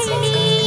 छनी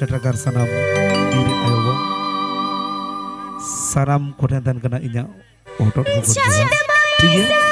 Setragar sanam diri ayo saram kodan dan kena inya otot bubur dia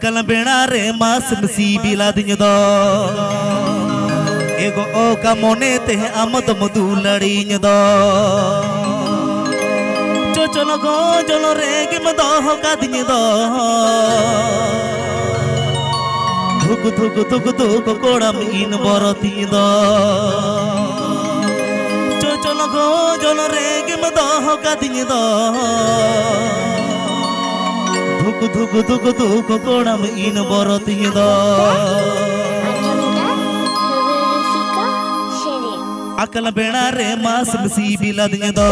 akal benare mas mesi bila dinyo ego o kamone te amad madu ladi nyo cholo go cholo rege mado ka dinyo dhuk dhuk dhuk dhuk kodam in boroti cholo go cholo rege mado ka dinyo dhuk dhuk dhuk dhuk kodam in boroti akal benare mas mesi bila dinyo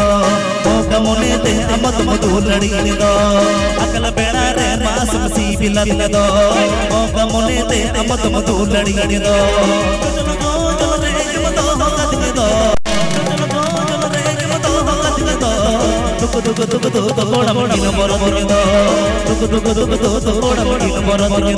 o kamone te amad madu ladi nyo akal benare mas mesi bila dinyo o kamone te amad madu ladi nyo cholo go cholo rege mado ka dinyo dhuk dhuk dhuk dhuk kodam in boroti dhuk dhuk dhuk dhuk kodam in boroti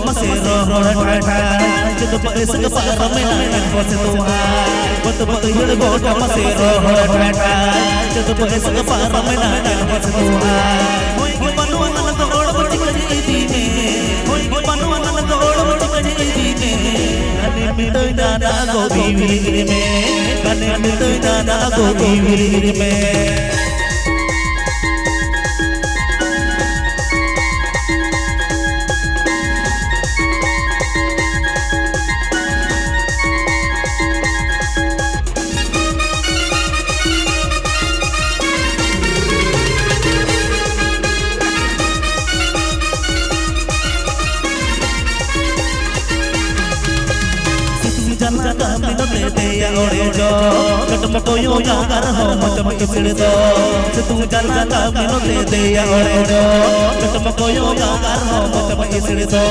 masero rota jadu paes ke paramena kan pose tuhan bat bahir gota masero rota jadu paes ke paramena kan pose tuhan hoi ke panuan ko od bati kaji dine hoi ke panuan ko od bati kaji dine kane mitoi dada go bivir me kane mitoi dada go bivir me Ketemu yo ya karho macam kisirdo setu jalan kami no te ya oredo ketemu yo ya karho macam kisirdo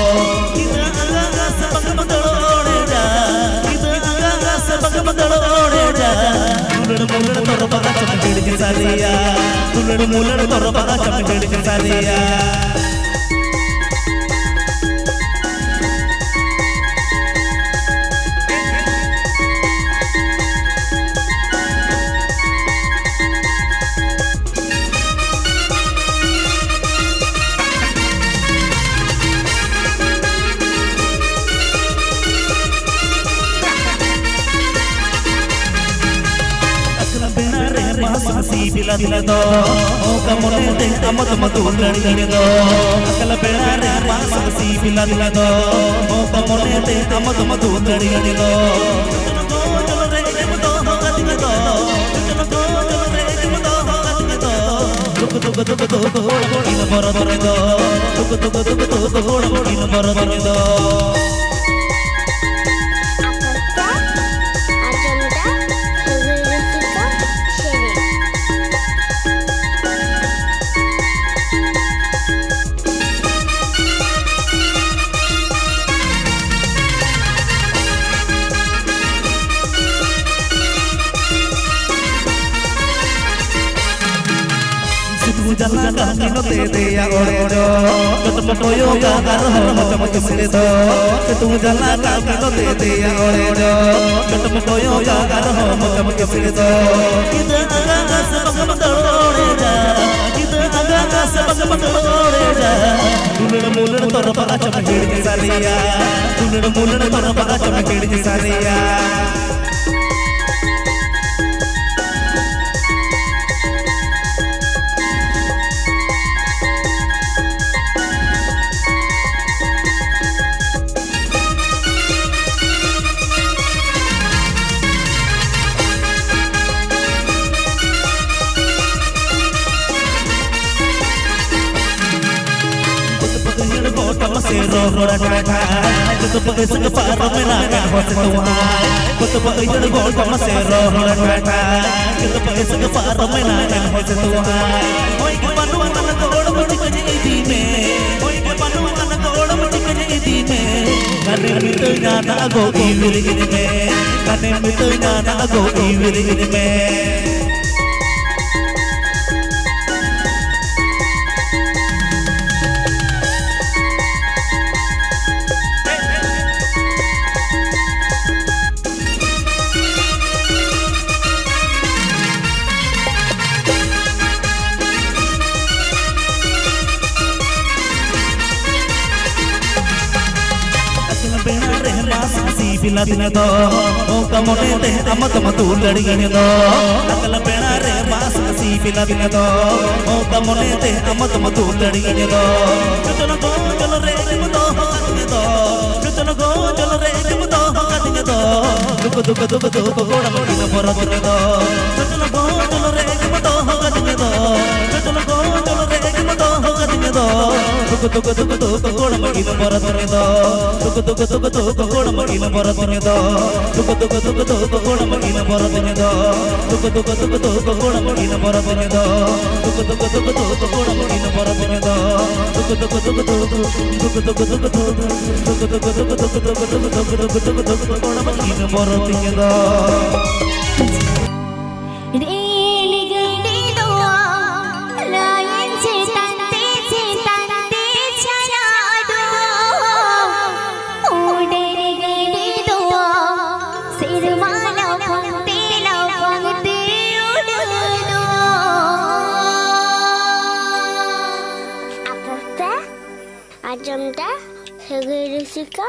kita agak sabak bedoreda kita agak sabak bedoreda mulur tor baga cham gedi sariya mulur tor baga cham gedi sariya masi bila do o kamone te amad madu ladi do akal benare masi bila do o kamone te amad madu ladi do cholo rege mado ka dinyo cholo rege mado ka dinyo dhuk dhuk dhuk dhuk in boroti do dhuk dhuk dhuk dhuk in boroti do jalan kami no te ya oredo ketemu yo ya karho macam kisirdo setu jalan kami no te ya oredo ketemu yo ya karho macam kisirdo kita agak sabak bedoreda kita agak sabak bedoreda mulur tor baga cham gedi sariya mulur tor baga cham gedi sariya masero roh rata Kutu pakai segepar menakan hose tuai Kutu pakai jadi gol koma se roh rata Kutu pakai segepar menakan hose tuai Oi ke panu anak gol muti kaje idi me Oi ke panu anak gol muti kaje idi me Kane mitnya na go iwil ini me Kane mitnya na go iwil ini me Bila dina do, oh kamu nete amat matu lari gini do. Nakal pena re mas si bila dina do, oh kamu nete amat matu lari gini do. Cucuna go jolo re mudo katnya do, cucuna go jolo re mudo katnya do. Duku goda magina borat gini do. Cucuna go jolo re mudo katnya do, cucuna go jolo re mudo katnya do. Duku goda magina borat gini do. Duku goda magina borat gini do. Duku goda magina borat gini do. Duku goda magina borat gini do. Duku goda magina borat gini do. Goda magina borat gini do. Ajamda Hegerisika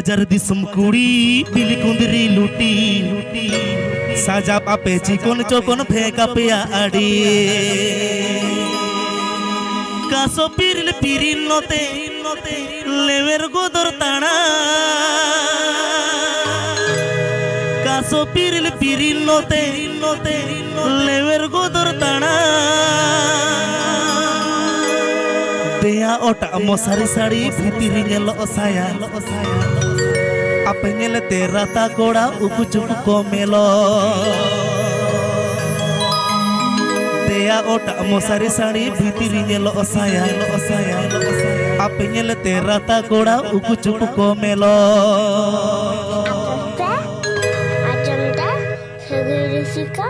बाजार दिसम कुड़ी bill कुंदरी लुटी साजा पापे chicken चोकन फेंका पिया आड़ी कासो पिरिल पिरिन नोते लेवेर गोदर ताना कासो पिरिल पिरिन नोते लेवेर गोदर ताना देया ओटा मोसारी साड़ी भीतरी नेलो ओसाया apa nyelete rata koda uku cuku komelo Dea ota mosari sari bhitiri nyelo osaya apa nyelete rata koda uku cuku komelo Ajamda Hegerisika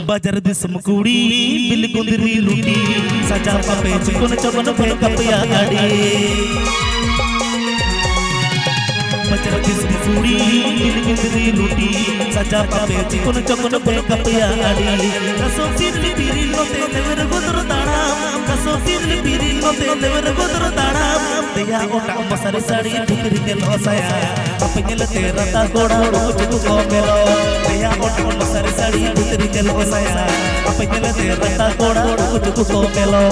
Bajar disem kudi bil kundiri luti saja pape cikun cokon pheka piya adi Bajar disem kudi bil kundiri luti saja pape cikun cokon pheka piya adi kaso sirli piri note lever godur tanam kaso sirli piri note lever godur tanam deya ota masari sari bhitri nelo saya apa nyelete rata koda uku komelo deya ota masari sari bhitri nelo saya apa nyelete rata koda uku komelo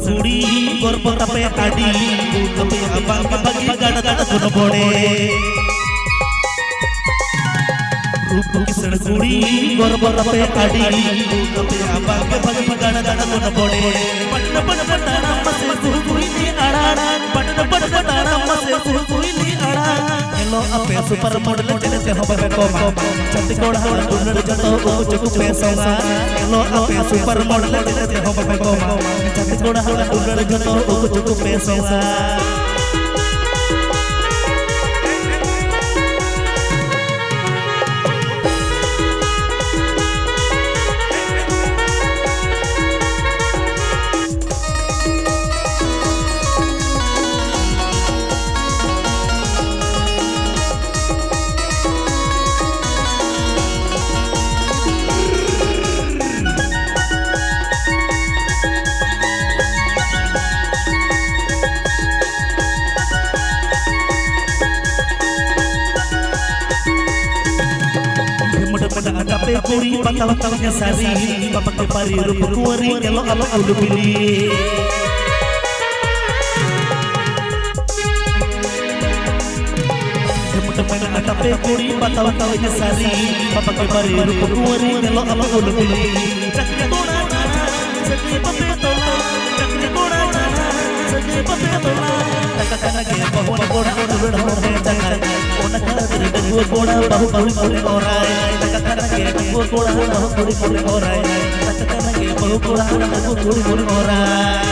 Suri korpo tape adi tape abang bagi gada gada kuno bode rupu kisan suri korpo tape adi tape abang bagi gada gada kuno bode padna padna tana mase suhuini ada padna tana mase suhuini ada hello ape super model te ho babe koma chanti koda dunner jato uku pesonga hello ape super model te ho babe koma chanti koda dunner jato uku pesonga Tape kuri patang-patangnya sari bapak ke pari rupa kuari kalau alo ulu pilih teman-teman tape kuri patang-patangnya sari bapak ke pari rupa kuari kalau alo ulu pilih cakri koda cakri pape tola cakri koda cakri pape tola kata-kata ke bahwa koda udah cakar ona kala dua koda bahu-bahu oleh orang kata-kata ke dua koda bahu-bahu oleh orang kata-kata ke bahu koda bahu-bahu oleh orang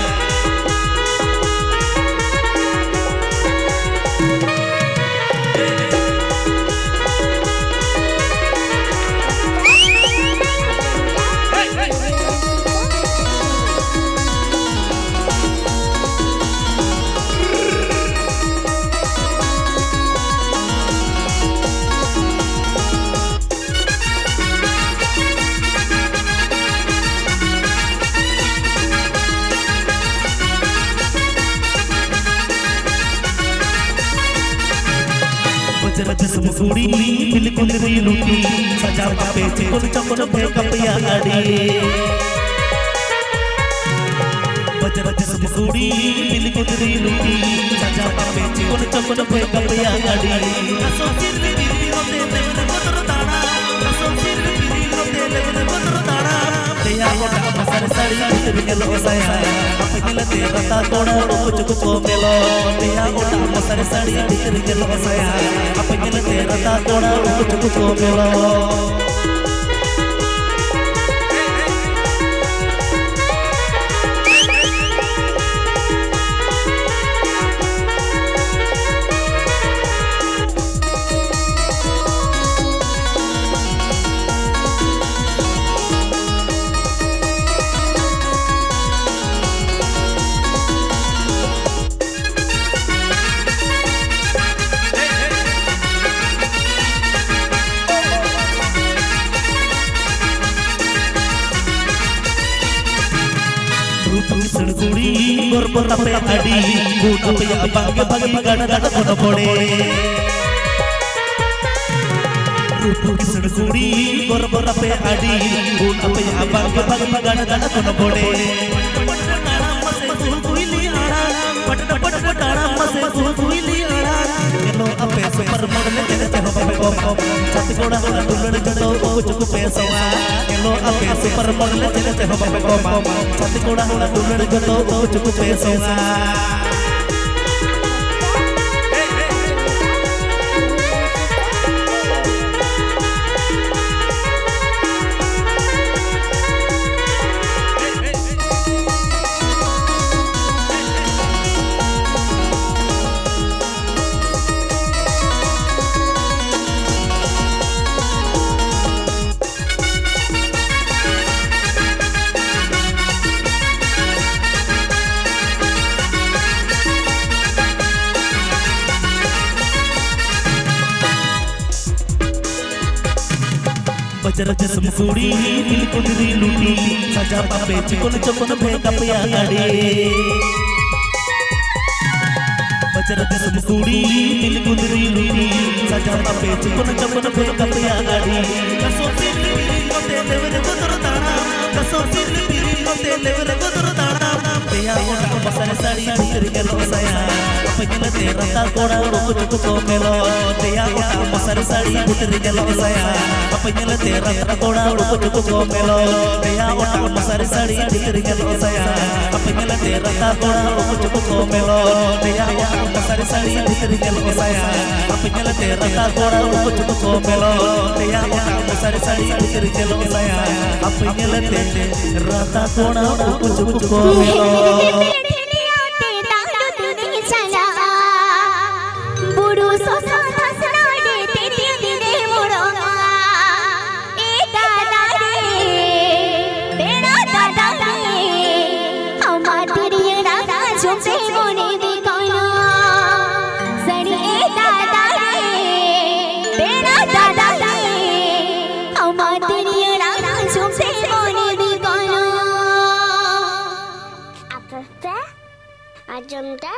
Bajar suri bil kundiri luti saja pape cikun cokon pheka piya adi Bajar suri bil kundiri luti saja pape cikun cokon pheka piya adi kaso sirli piri note lever godur tana kaso sirli piri note lever godur tana deya ota masari sari bhitri nelo saya apa nyelete rata koda uku komelo deya ota masari sari bhitri nelo saya apa nyelete rata koda uku komelo gorbo tape adi buta pe abang bagi gada gada kono pode rupu kisar kuri gorbo tape adi buta pe abang bagi gada gada kono pode Hello ape super model jene jeno pape kom chati koda dulur jado cukup pesawa Hello ape super model jene jeno pape kom chati koda dulur jado cukup pesawa Bajar jasam suri dil kudri luti saja pape cikon cikon bheka pya gadi Bajar jasam suri dil kudri luti saja pape cikon cikon bheka pya gadi kaso sirli kote lever kotor tana kaso sirli kote lever kotor tana pya ota basar sari bhitar gelo saya pagila tera ta koda ruk chuk ko melo pya ota basar sari bhitar gelo saya pagila tera ta koda ruk chuk ko melo pya ota basar sari bhitar gelo saya pagila tera ta koda ruk chuk ko melo pya ota basar sari bhitar gelo saya pagila tera ta koda ruk chuk ko melo pya ota basar sari bhitar gelo saya pagila tera ta koda ruk chuk ko melo Ajamda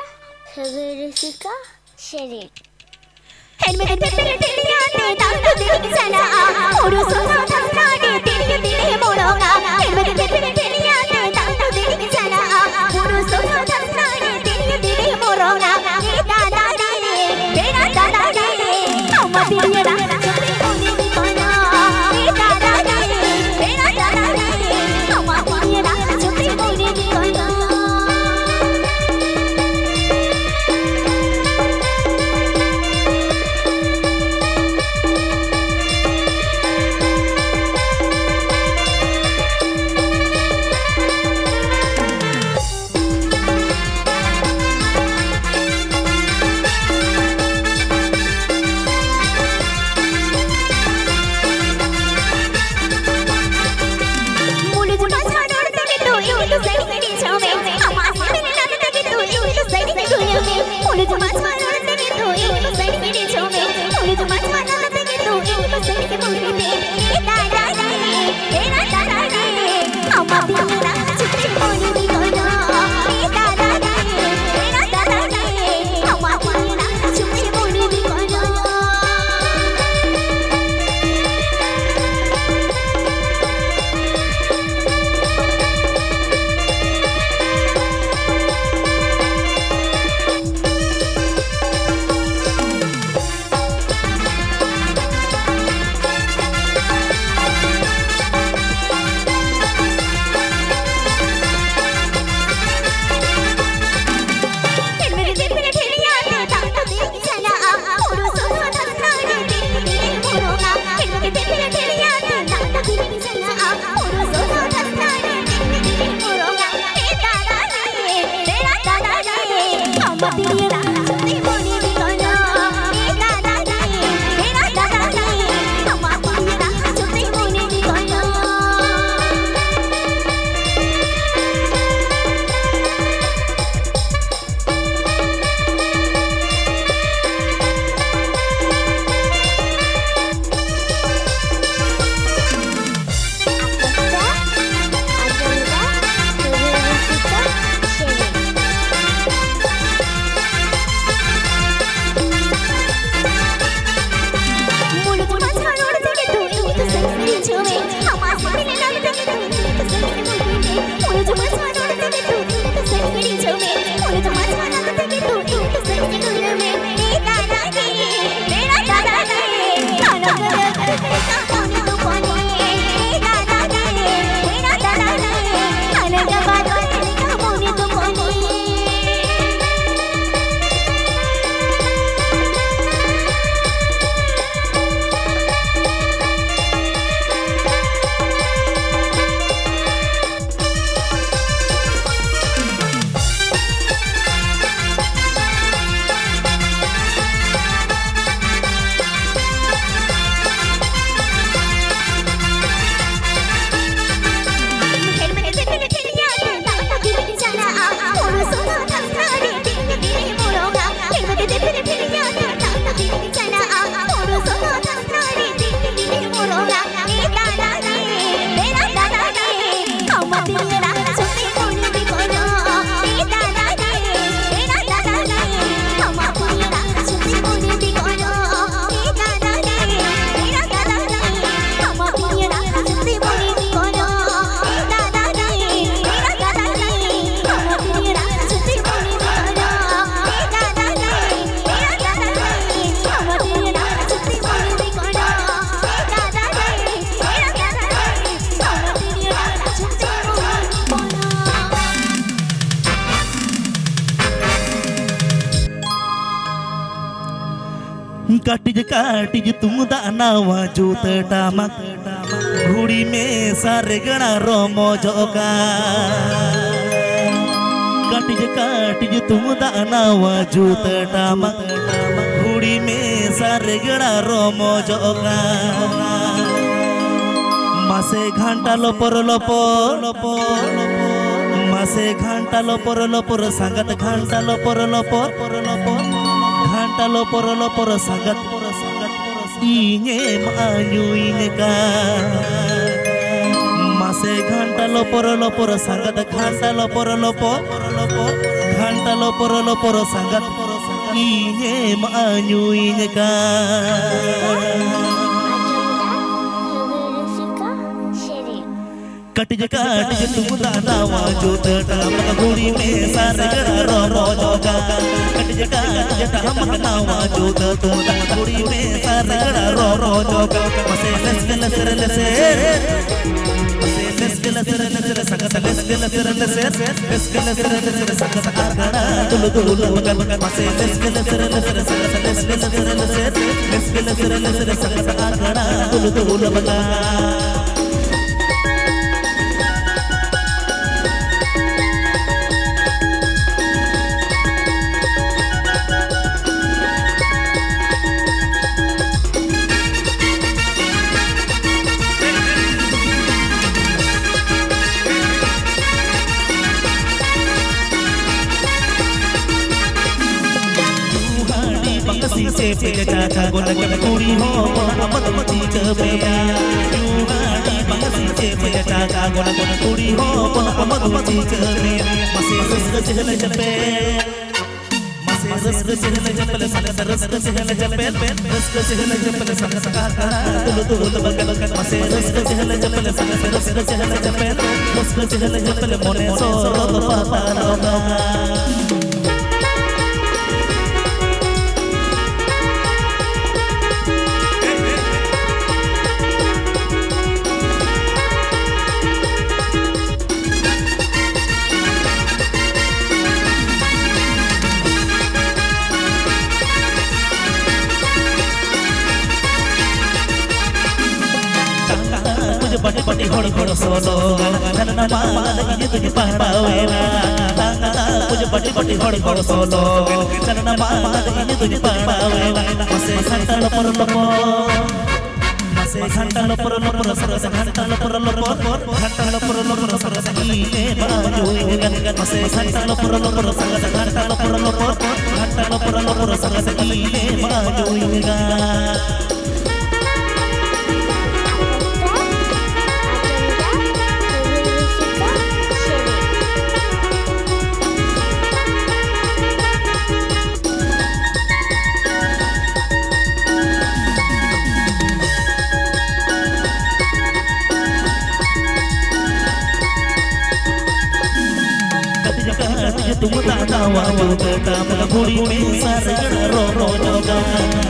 Hagirusika Sheri काटिज काटिज तुमदा नावा जूत टामक घुड़ी में सारेगड़ा रोमो जोगा काटिज काटिज तुमदा नावा जूत टामक घुड़ी में सारेगड़ा रोमो जोगा मासे घंटा लोपर लोपर मासे घंटा लोपर लोपर संगत घंटा लोपर लोपर घंटा लोपर संगत इने मायुइन का मासे घंटा लोपर संगत घंटा लोपर घंटा लोपर संगत इने मायुइन का कटिज काटिज तुमदा नावा जूत टामक घुड़ी में सारेगड़ा रोमो जोगा कटिज काटिज टामक नावा जूत तुमदा घुड़ी में सारेगड़ा रोमो जोगा मसे लस संगत लस संगत आगड़ा तुल बगल मसे लस संगत आगड़ा तुल बगल से पे जाता गोलक पूरी हो अमत मती चबेया युगानी बंसी से पे जाता गोलक पूरी हो अमत मती चबेया मसे रस चहल जपे मसे रस चहल जपल संगत रस चहल जपे रस चहल जपल संगत आकड़ा तुल बगल मसे रस चहल जपल संगत रस चहल जपे रस चहल जपल मोने सो पाता रोगा बड़ी बड़ी घोड़ सोलो धनना माल ये तुझे पहरावेला मुझे बड़ी बड़ी घोड़ सोलो धनना माल ये तुझे पहरावेला मसे घंटा लोपर मसे घंटा लोपर सरस घंटा लोपर घंटा लोपर सरस इने बाजुइन मसे घंटा लोपर सरस घंटा लोपर सरस इने बाजुइन तुमदा नावा जूत टामक घुड़ी में सारेगड़ा रोमो जोगा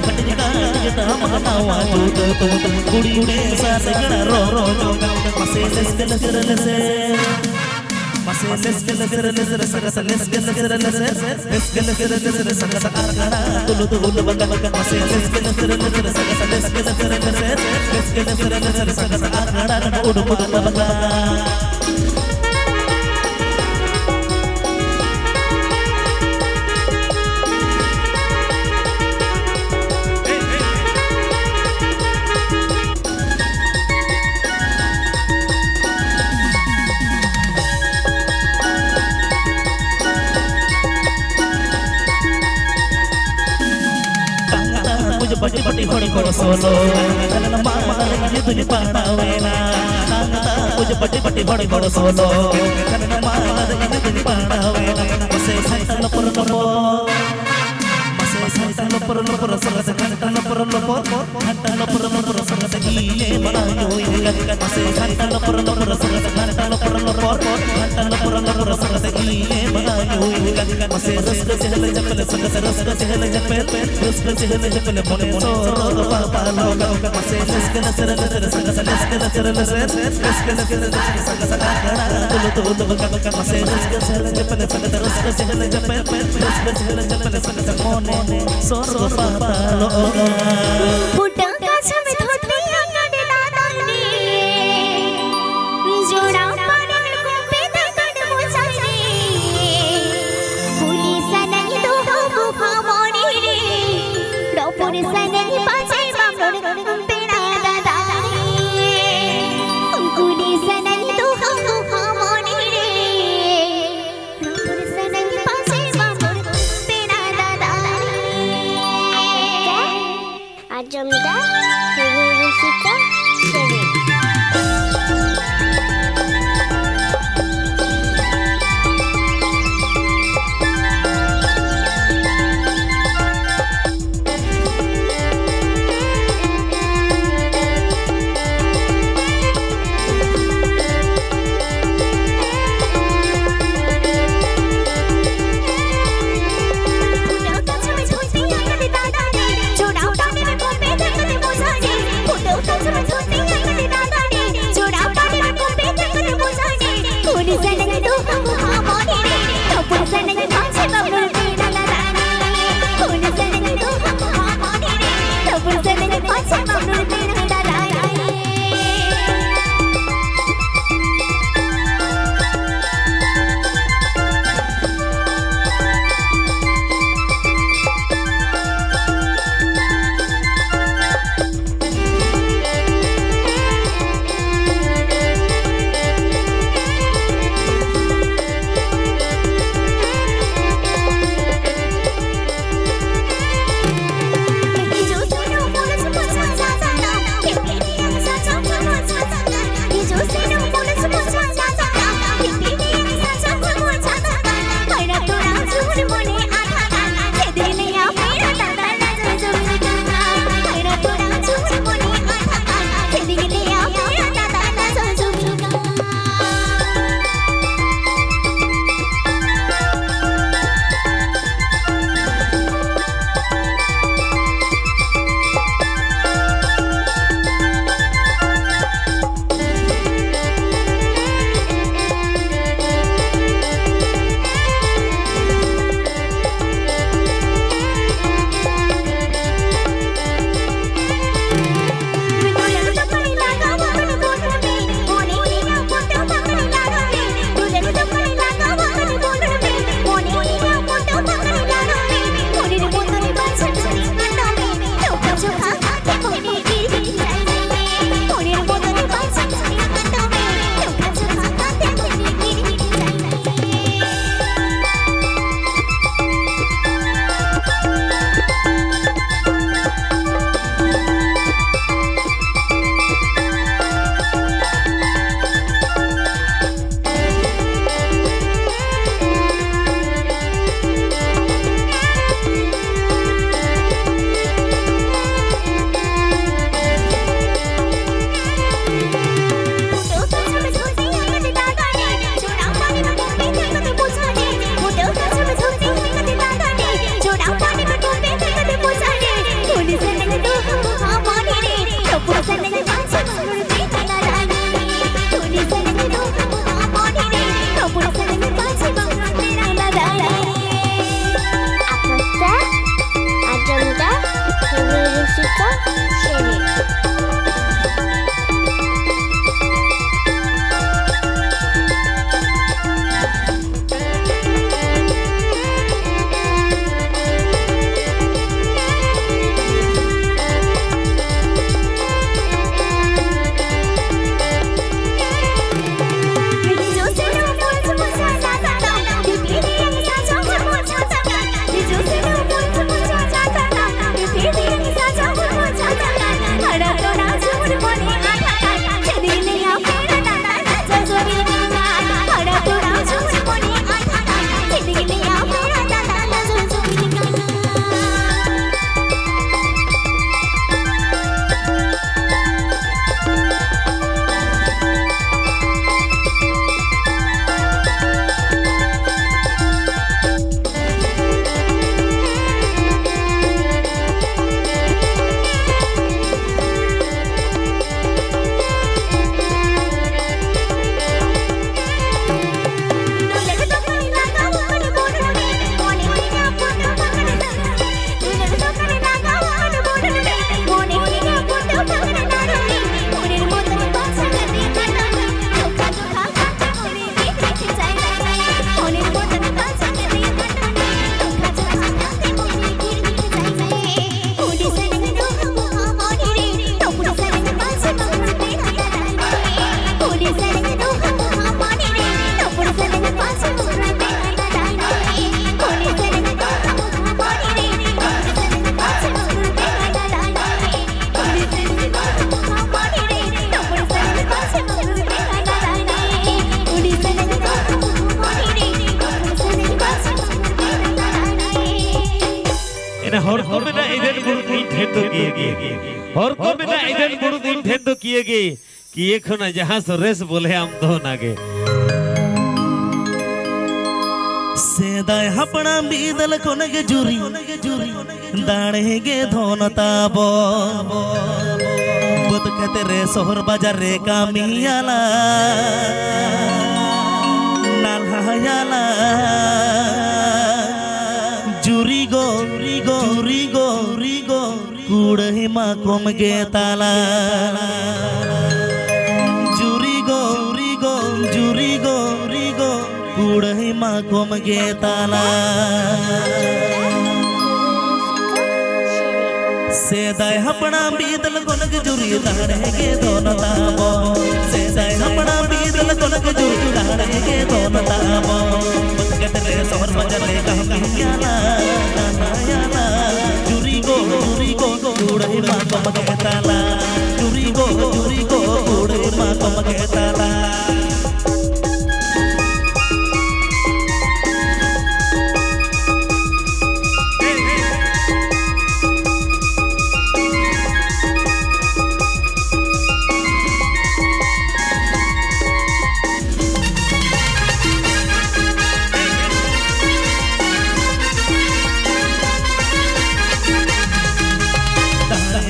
कटिज काटिज टामक नावा जूत तुमदा घुड़ी में सारेगड़ा रोमो जोगा मसे संगत आगड़ा तुल बगल मसे संगत आगड़ा उड़ बगल बड़ी बड़ी घोड़ सोलो धनना माल ये तुझे पहरावेला मुझे बड़ी बड़ी घोड़ सोलो धनना माल ये तुझे पहरावेला मसे घंटा लोपर सरस घंटा लोपर सरस इने बाजुइन मसे घंटा लोपर सरस घंटा लोपर सरस इने बाजुइन मसे रस चहल जपल संगत रस चहल जपल रस चहल जपल मोने सो पाता लोगा मसे लस संगत लस संगत आकड़ा Tulo tulo ka maselas ka sala japan terus ka sala japan terus ka sala japan mone sorgo papalo फुटं काछम धोती अंगन दादाने जोड़ा पानी को पेदा तन मुझाने पुलिस नहीं तो हम भावने रे पुलिस नहीं पाचे बामरों पेड़ा दादाने पुलिस नहीं तो हम भावने रे पुलिस नहीं पाचे बामरों पेड़ा दादाने Ajamda, Jessica, Sherry. हर को मेरा इधर बुरु इन ठेन तो किए गे हर को मेरा इधर बुरु इन ठेन तो किए गे किए खना जहां सरेस बोले हम तो नागे सेदाय हपना बीदल कोनगे जुरी दाड़ेगे धोनताबो बुद कहते रे सोहर बाजार रे कामियाला नालहायाला जुरी गो कूड़े मा कोम गे ताला जुरी गो कूड़े मा कोम गे ताला सेदाय हपना बीदल कोनग जुरी दाड़ेगे धोनताबो सेदाय हपना बीदल कोनग जुरी दाड़ेगे धोनताबो बुद कहते रे सोहर बाजार रे कामियाला नालहायाला जुरी गो कूड़े मा कोम गे ताला जुरी गो कूड़े मा कोम गे ताला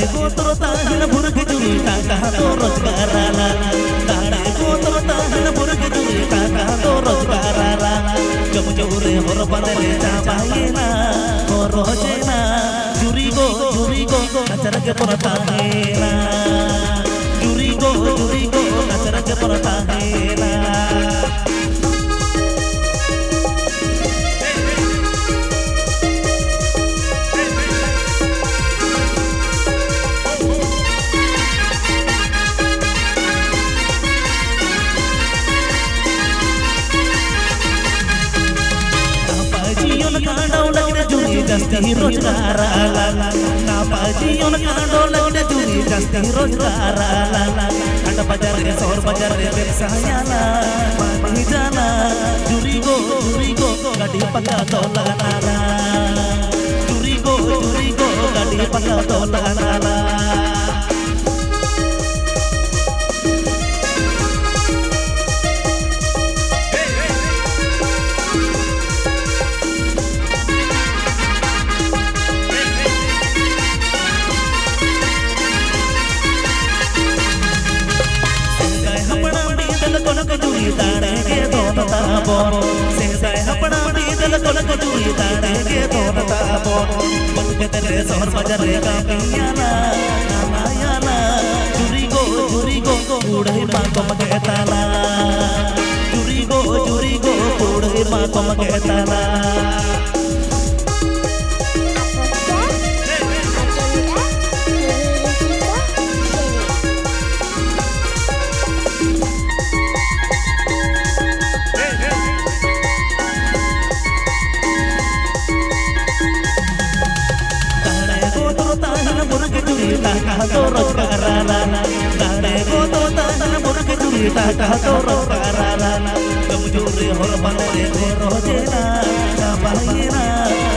गोत्र ताहन बुर्ग जुरी टाका तो रोजगाराला दाड़े गोत्र ताहन बुर्ग जुरी टाका तो रोजगाराला जमुरे होर बदले जाबायेना हो रोजेना जुरी गो नचर के परता हेना जुरी गो नचर के परता हेना जस्ती रोजगाराला ना पाजी उन कांडो लगने जुरी जस्ती रोजगाराला अंड बाजार रे सोहर बाजार रे व्यवसायाला पानी जाना जुरी गो गाड़ी पका तो लगाना जुरी गो गाड़ी पका तो लगाना दाड़ेगे धोनताबो सेदाय हपना बीदल कोनग जुरी दाड़ेगे धोनताबो बुद कहते रे सोहर बाजार रे कामियाला नालहायाला जुरी गो कूड़े मा कोम गे ताला जुरी गो कूड़े मा कोम गे ताला टाका तो रोजगाराला दाड़े गोत्र ताहन बुर्ग जुरी टाका तो रोजगाराला जमुरे होर बदले रोजेना जाबायेना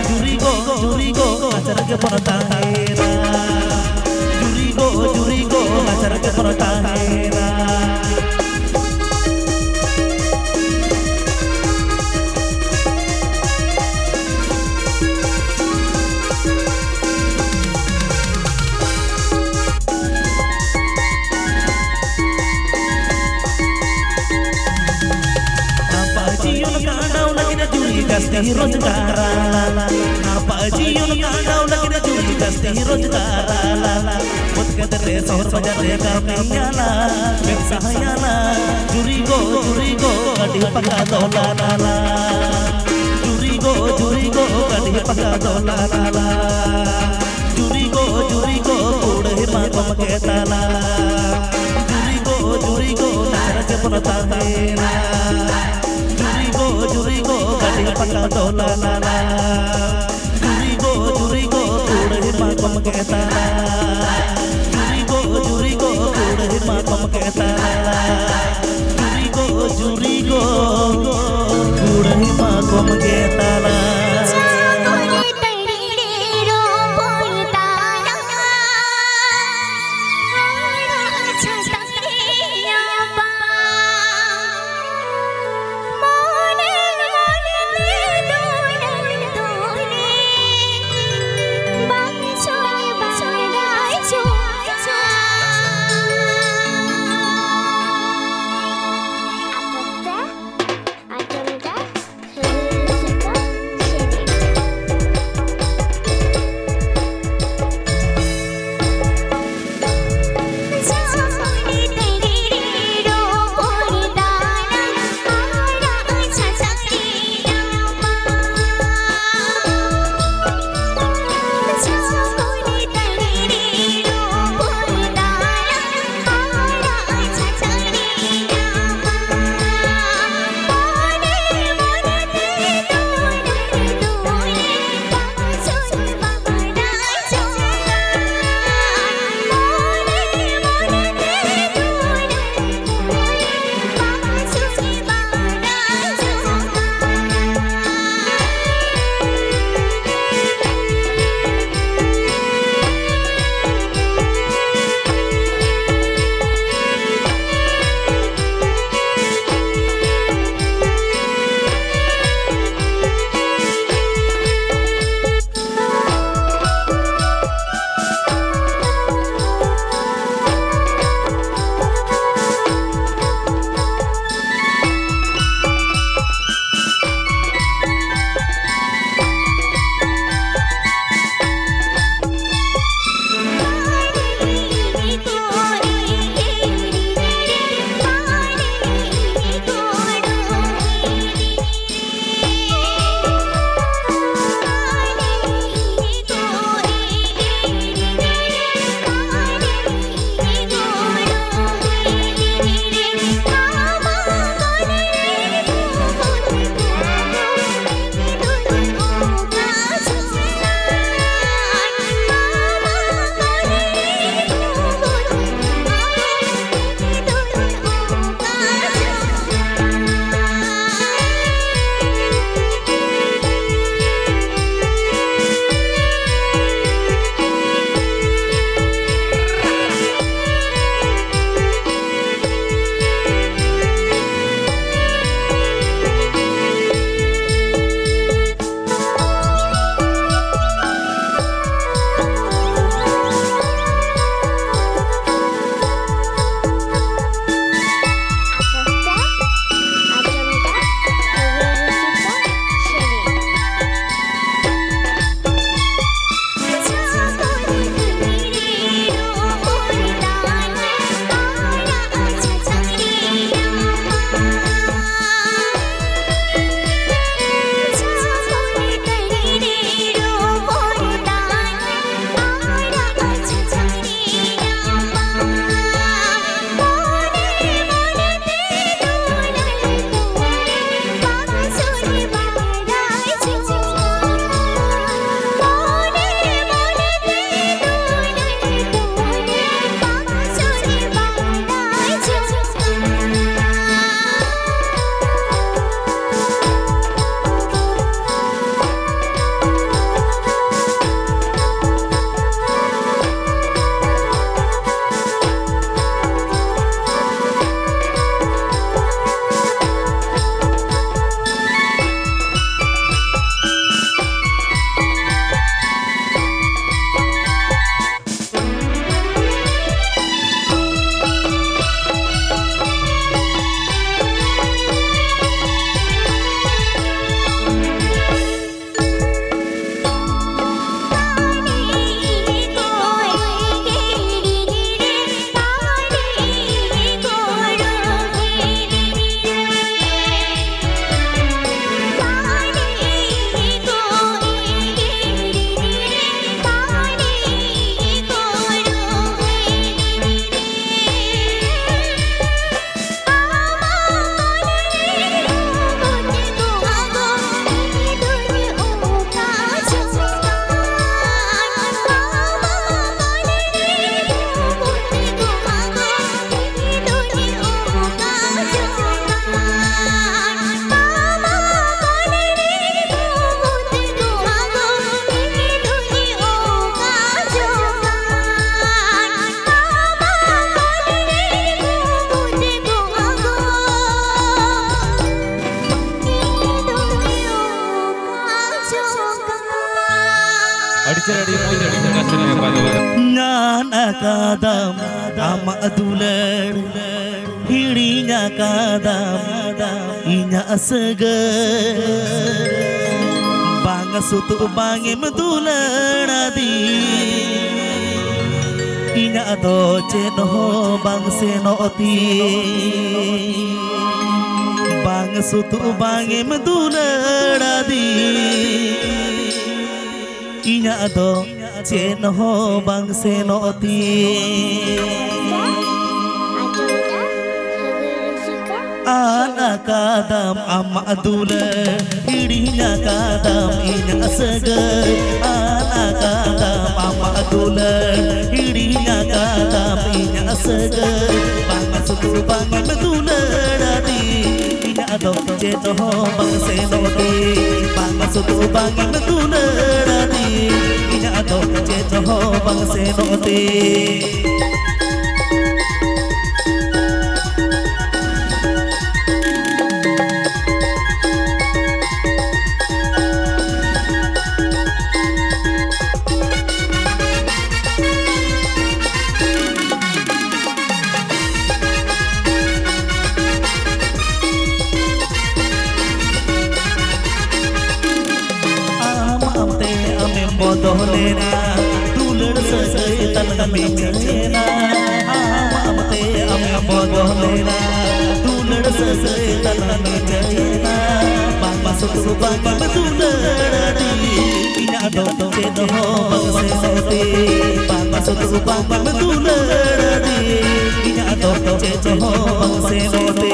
जुरी गो नचर के परता हेना जुरी गो नचर के परता हेना जस्ती रोजगाराला ना पाजी उन कांडो लगने जुरी जस्ती रोजगाराला बुद कहते रे सोहर बाजार रे कामियाला व्यवसायाला जुरी गो गाड़ी पका तो लगाना जुरी गो गाड़ी पका तो लगाना जुरी गो कूड़े मा कोम गे ताला जुरी गो नचर के परता हेना जुरी गो गाड़ी पका तो लगाना जुरी गो कूड़े मा कोम गे ताला जुरी गो कूड़े मा कोम गे ताला जुरी गो कूड़े मा कोम गे ताला चलड़ी मोजड़ी जगह से रे बाजो नाना कादम ama dular hirinya kadam inya seger bang sutu bange medular adi inya do ceno bang senoti bang sutu bange medular adi inya do ceno bang senoti anak kadam ama dular hirinya kadam inya seger anak kadam ama dular hirinya kadam inya seger bang sutu bang medular adi inya do ceno bang senoti bang sutu bang medular adi inya do ceno bang senoti बोलेना दुलड़ से तन में चलेना हमते हम बोलेना दुलड़ से तन में चलेना बाबा सुतु बाबा दुलड़ इना दो के दो से सोते बाबा सुतु बाबा दुलड़ इना दो के दो से सोते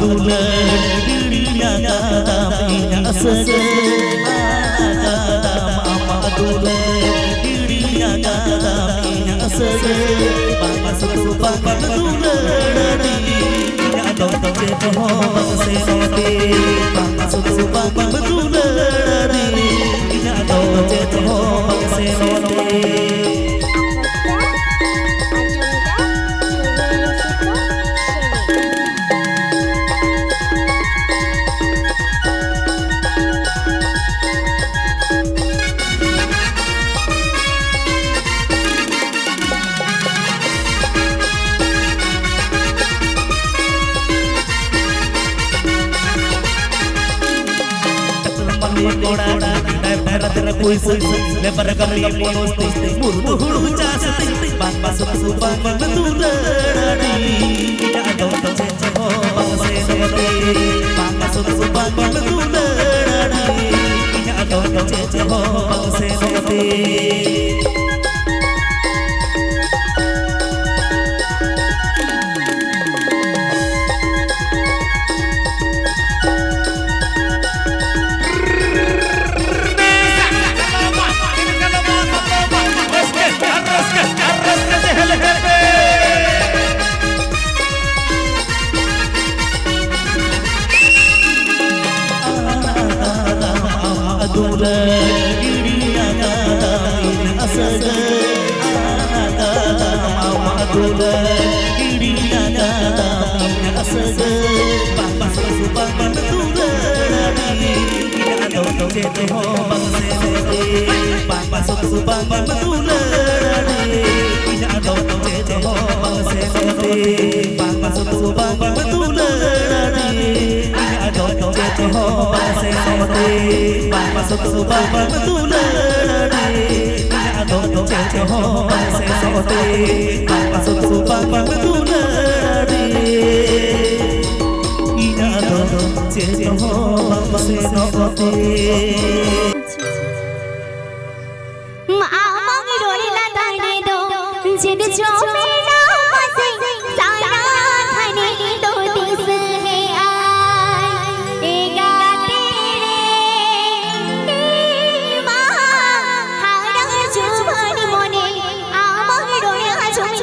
dular hirinya kadam inya seger kadam ama dular hirinya kadam inya seger bang sutu bang dular inya do ceno bang senoti bang sutu bang dular inya do ceno bang senoti Koda dar dar puisi lebar kami ponosti murmu hulu casati bang basu bang betular tidak ada cecebo bang senoti bang basu bang betular tidak ada cecebo bang senoti dular hirinya kadam inya seger kadam ama dular hirinya kadam inya seger bang sutu bang betular inya do ceno bang senoti bang sutu bang betular inya do ceno bang senoti bang sutu bang betular inya do ceno bang senoti sutu bang betular inya do ceno bang senoti bang sutu bang betular inya do ceno bang senoti amang roi la tane do jin chome na mase sara khane do dis hai aay e gaate re ma harang chubani mone amang roi la chumi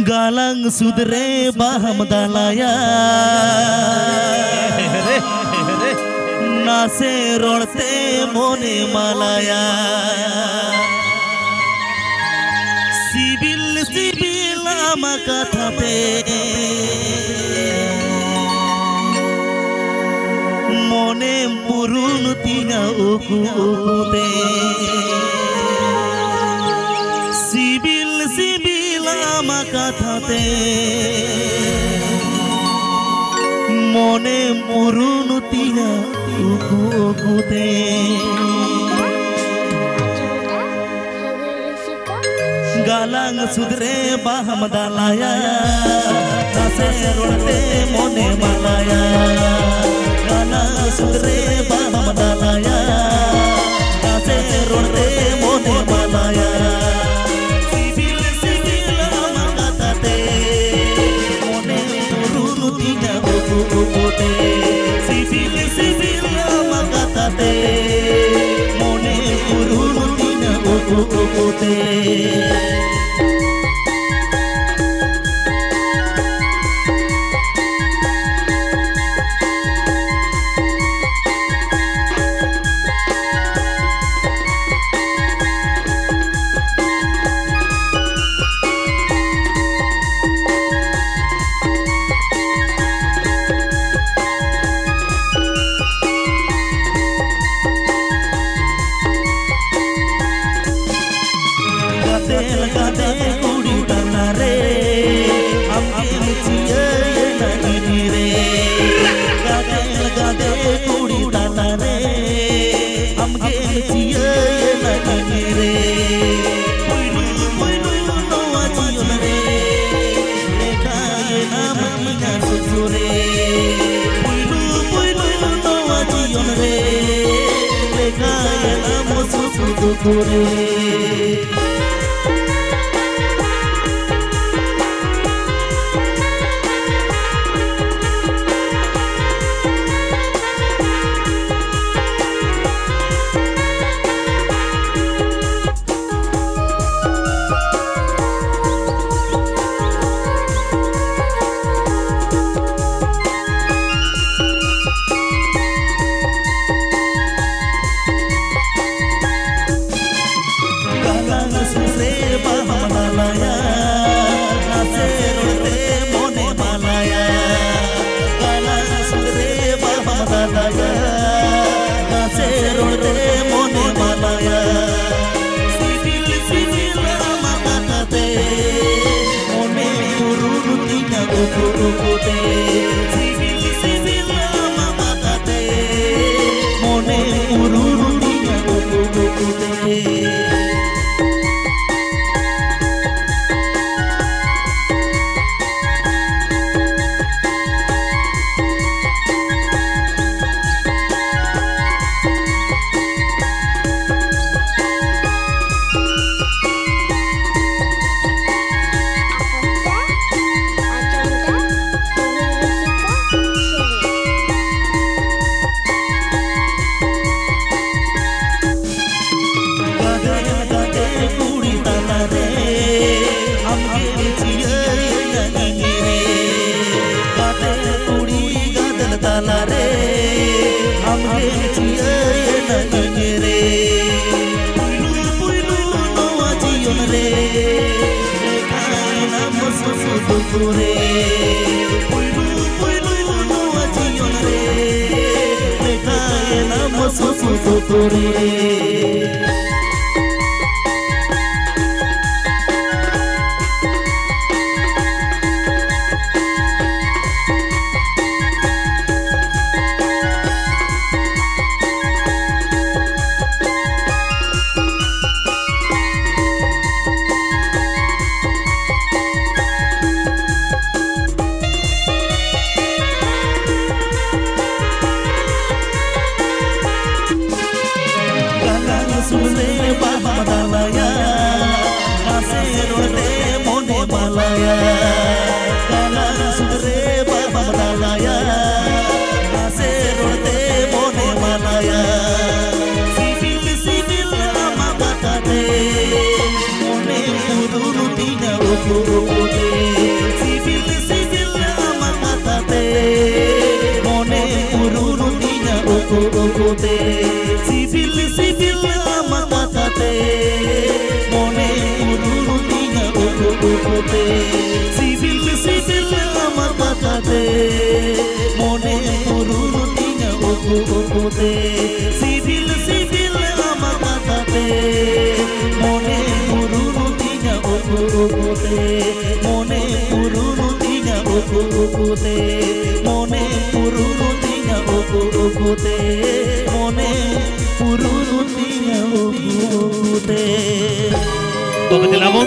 galang sudre baham dalaya nase rodte mone malaya sibil sibil ama kathate mone purun tina uku ukute sibil sibil ama kathate mone purun tina uku ukute galang sudre baham dalaya nase rodte mone malaya galang sudre baham dalaya nase rodte mone malaya sibil sibil amagatate mone turunu tina ukote sibil sibil amagatate mone turunu tina ukote mone purunu tinya ukute mone purutia ubute तो बदलामो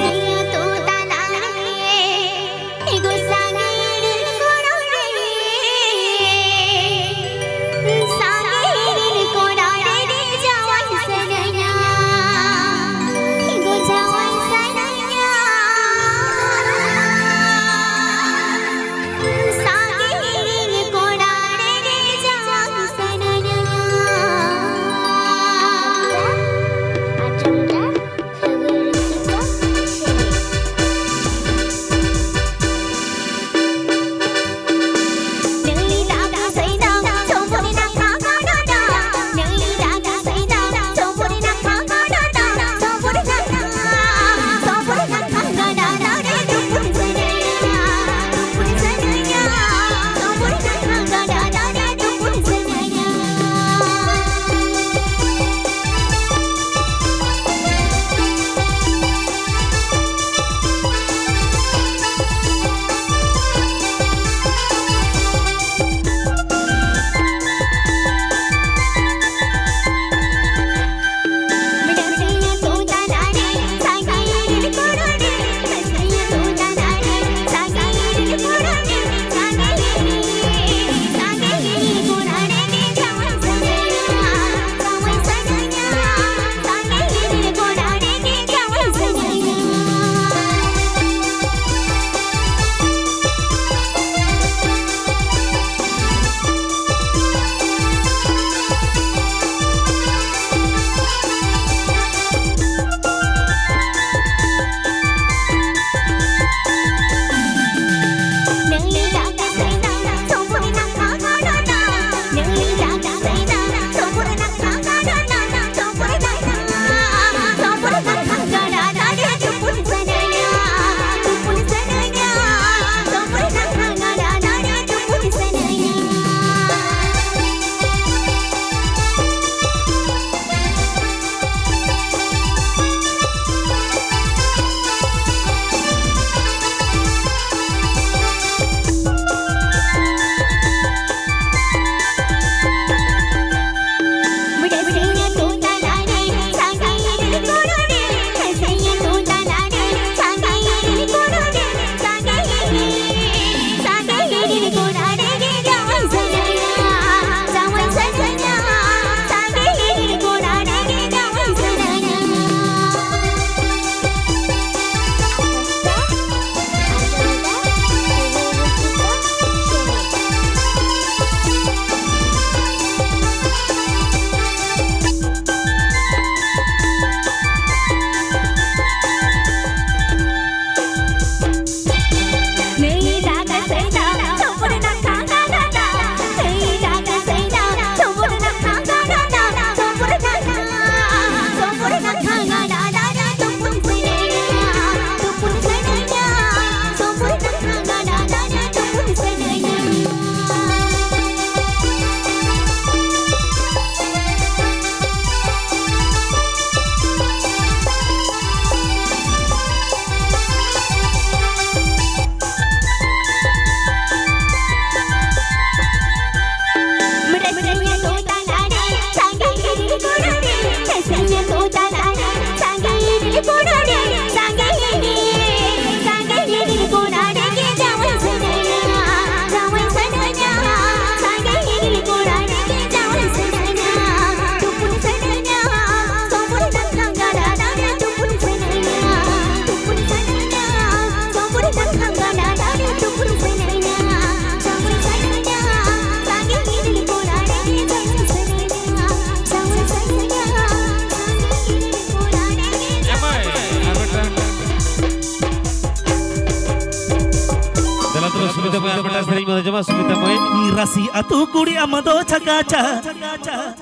rasi atu kuri amado chakacha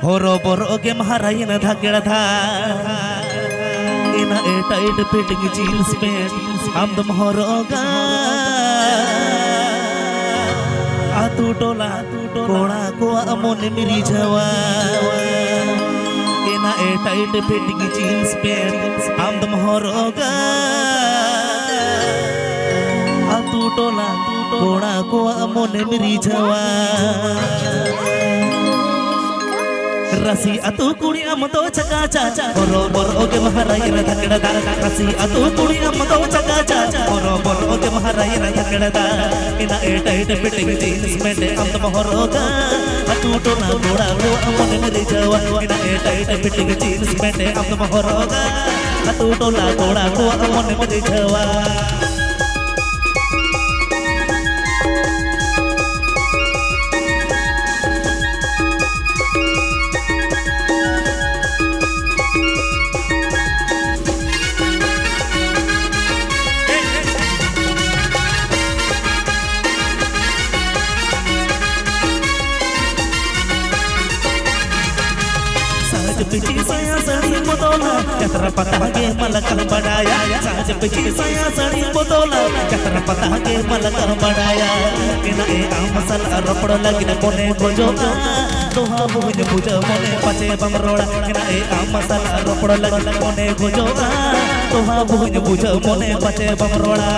horo boro ge maharayana dhagela dha ina e tight fitting jeans pant amdam horoga atu tola kona ko amone miri jawa ina e tight fitting jeans pant amdam horoga atu tola kona ko amone miri jawa रसी अतु कुड़ी अमदो चका चाचा बरो बरो के महाराई रधकड़ा दा रसी अतु कुड़ी अमदो चका चाचा बरो बरो के महाराई रधकड़ा दा इना एट एट फिटिंग जीन्स में दे अम मोहरोगा अतु तो ना घोड़ा वो अमन मेरे जवा इना एट एट फिटिंग जीन्स में दे अम मोहरोगा अतु तो ना घोड़ा वो अमन मेरे जवा पिची साया सड़ी बोतोला जतरा पता के मलकर बढ़ाया साज पिची साया सड़ी बोतोला जतरा पता के मलकर बढ़ाया इना ए आमसल रपड़ लगिन कोने गोजोगा दोहा बुझ बुझ मोने पचे बमरोड़ा इना ए आमसल रपड़ लगिन कोने गोजोगा दोहा बुझ बुझ मोने पचे बमरोड़ा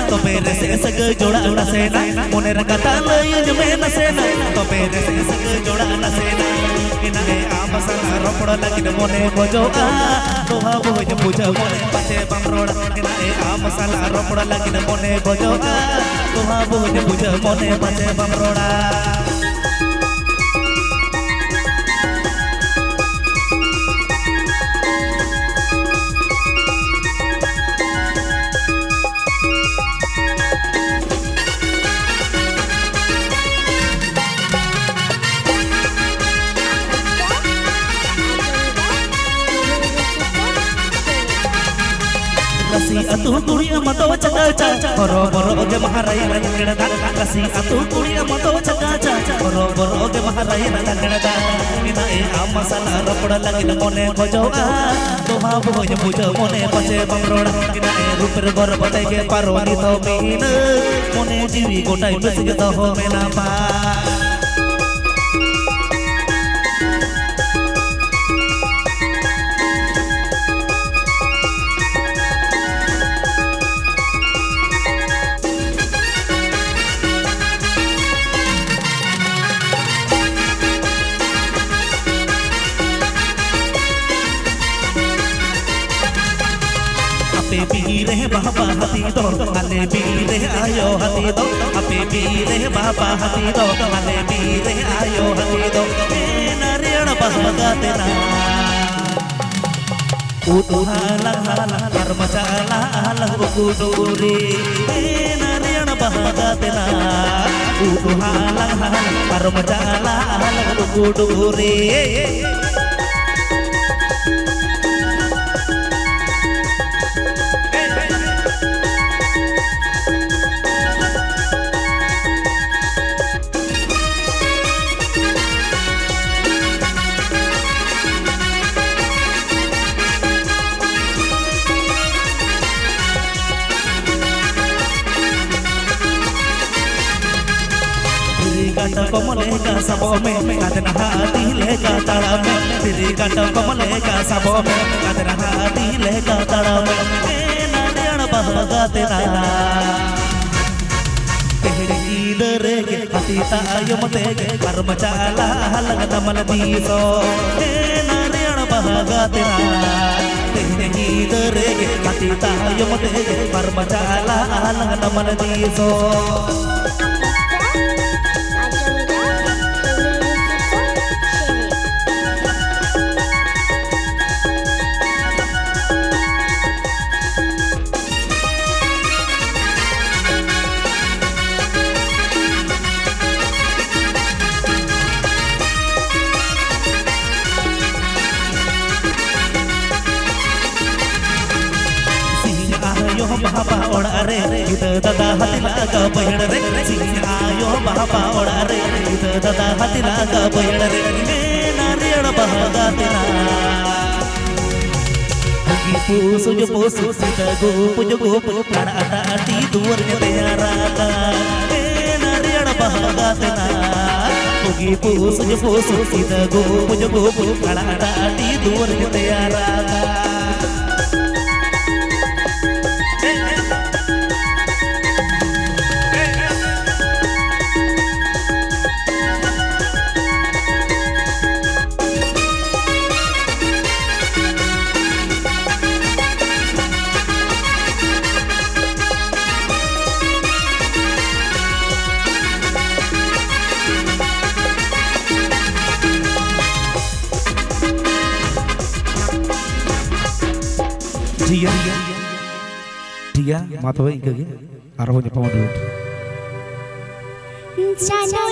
तो मेरे से सग जोड़ा ना सेना मोने रखता लय में न सेना तो मेरे से सग जोड़ा ना सेना इना ए आमसल रपड़ लगिन मोने गोजोगा दोहा बुझ बुझ मोने पचे बमरोड़ा इना ए आमसल रपड़ लगिन मोने गोजोगा दोहा बुझ बुझ मोने पचे बमरोड़ा रसी अतु कुड़ी अमदो चका चाचा बरो बरो के महाराई रंगड़ा दा रसी अतु कुड़ी अमदो चका चाचा बरो बरो के महाराई रंगड़ा दा इना ए आमसल रपड़ लगिन मोने गोजोगा दोहा बुझ बुझ मोने पचे बमरोड़ा इना ए रूपर गर बटे के पारोनी तो मीन मोने जीवी गोटाई बसिग तो हो मेना पा पीरे बाबा हती दो अले पीरे आयो हती दो अपे पीरे बाबा हती दो अले पीरे आयो हती दो नारियण बहगा तेरा उतुहाला कर्मचाला कुडूरी नारियण बहगा तेरा उतुहाला कर्मचाला कुडूरी काटा कमले का सबो में कादना हाथी लेका ताड़ा में तेरी काटा कमले का सबो में कादना हाथी लेका ताड़ा में नारियण बहगा तेरा तेरी इधरे के हती तायो मते के कर्मचाला लगन मन दीसो नारियण बहगा तेरा तेरी इधरे के हती तायो मते के कर्मचाला लगन मन दीसो बाबा ओड़ा रे इद दादा हतिला का बहड़ रे आयो बाबा ओड़ा रे इद दादा हतिला का बहड़ रे नारियण बहगा तेरा puso jo puso sita pujo ada ati duarnya tearaka nariana bahagatna pugi puso jo puso sita pujo ada ati duarnya tearaka dia mata baik ke arahnya pamadu Jano